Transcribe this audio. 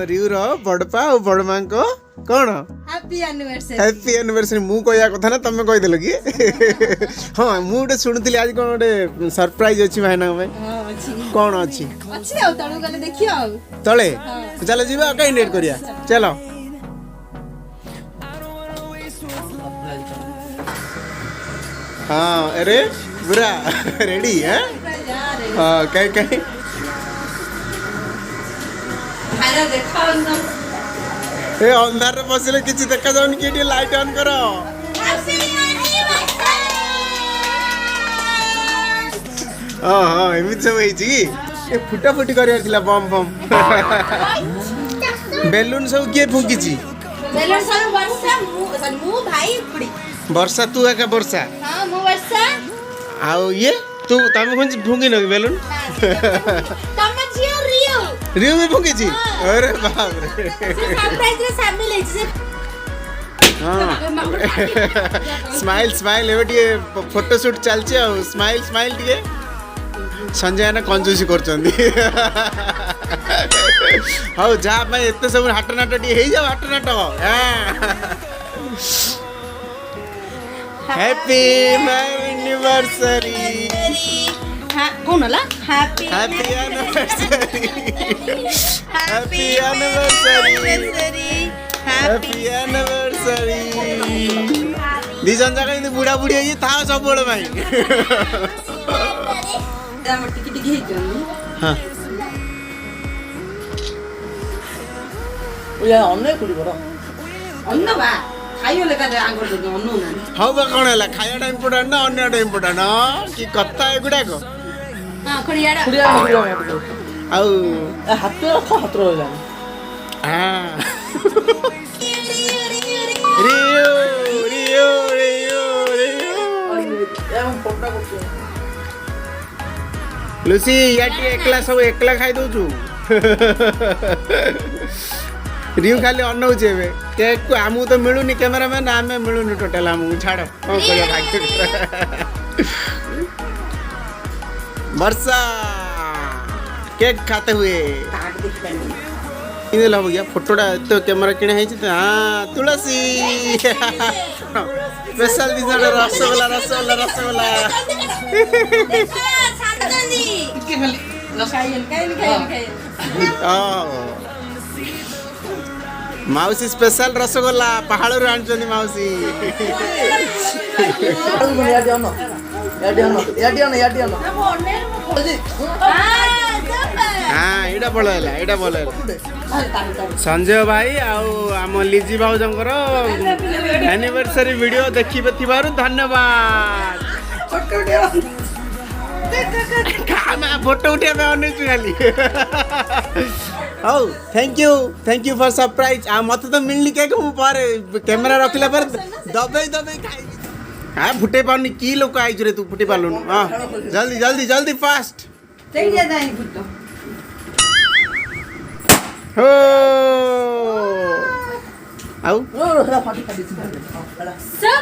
रियू रो बड़पा और बड़मा को कौन हैप्पी एनिवर्सरी मु कहया कथा ना तमे कहि देलो कि हां मु गोटे सुनथिली आज कोन गोटे सरप्राइज अछि भाईना में हां अछि कौन अछि अछि आ तळु गले देखियो आ तळे चलो जीवा कहीं डेट करिया चलो हाँ अरे बुरा रेडी है हाँ कहीं कहीं ए अंधार बसले किसी देखा जाउनी कि लाइट ऑन करो हाँ हाँ एमती सब ए फुटा फुटी कर बम बम बेलून सब किए फुंकी बेलून सब वर्षा मु भाई पुड़ी वर्षा तू एका वर्षा हां मु वर्षा आओ ये तू तमे कोन फुंकी न बेलून तमे जियो रियू भी फुंकी अरे बाप रे सरप्राइज रे शामिल है से हां स्माइल स्माइल एबे फोटो शूट चलचे आ स्माइल स्माइल टिके संजय ना कंजूसी करचंदी हाउ जा भाई एते सब हाट नाट टी हे जा हाट नाट हैप्पी एनिवर्सरी कौन हला happy anniversary happy anniversary happy anniversary दी जन जाका इन बुढ़ा बुढ़ी ये था सब बड़ भाई टिकी टिकी हे जनी हां ओया अन्ने कुड़ी बरो अन्न बा खाइयो लेका दे आंगर दे अन्न ना हाउ बा कोन हला खायाटा इंपोर्टेंट ना अन्यटा इंपोर्टेंट की कत्ता एगुडा को हां खड़ियाडा आउ हाथ रखो हाथ रहला हां रियो रियो रियो रियो एवं फोटो करछो लुसी याटी एकला सब एकला खाई दउ छु रियू खाली अनौ जेबे केक को आमु तो मिलुनी कैमरामैन आमे मिलुनी टोटल आमु छाड़ो कोन करिया भाग्य वर्षा केक खाते हुए इन लब गया फोटोटा तो कैमरा किने है हां तुलसी स्पेशल दिना रसगोल्ला रसगोल्ला रसगोल्ला शांत कर दी के खाली खाई माउसी स्पेशल रसगोल्ला पहाड़ रू आनचनी माउसी हाँ एटा बोल संजय भाई आम लिजी भाउजंकर एनिवर्सरी वीडियो देखि थिबारु धन्यवाद फोटो उठे में अने खाली हाउ थैंक यू फॉर सरप्राइज आ मत तो मिलनी केक मु पर कैमरा रखला पर दबे दबे खाई हां फुटे पानी की लोक आइज रे तू फुटे पालु हां जल्दी जल्दी जल्दी फास्ट देख जा दाई फुटो हो आउ ओ फाटी फाटी सब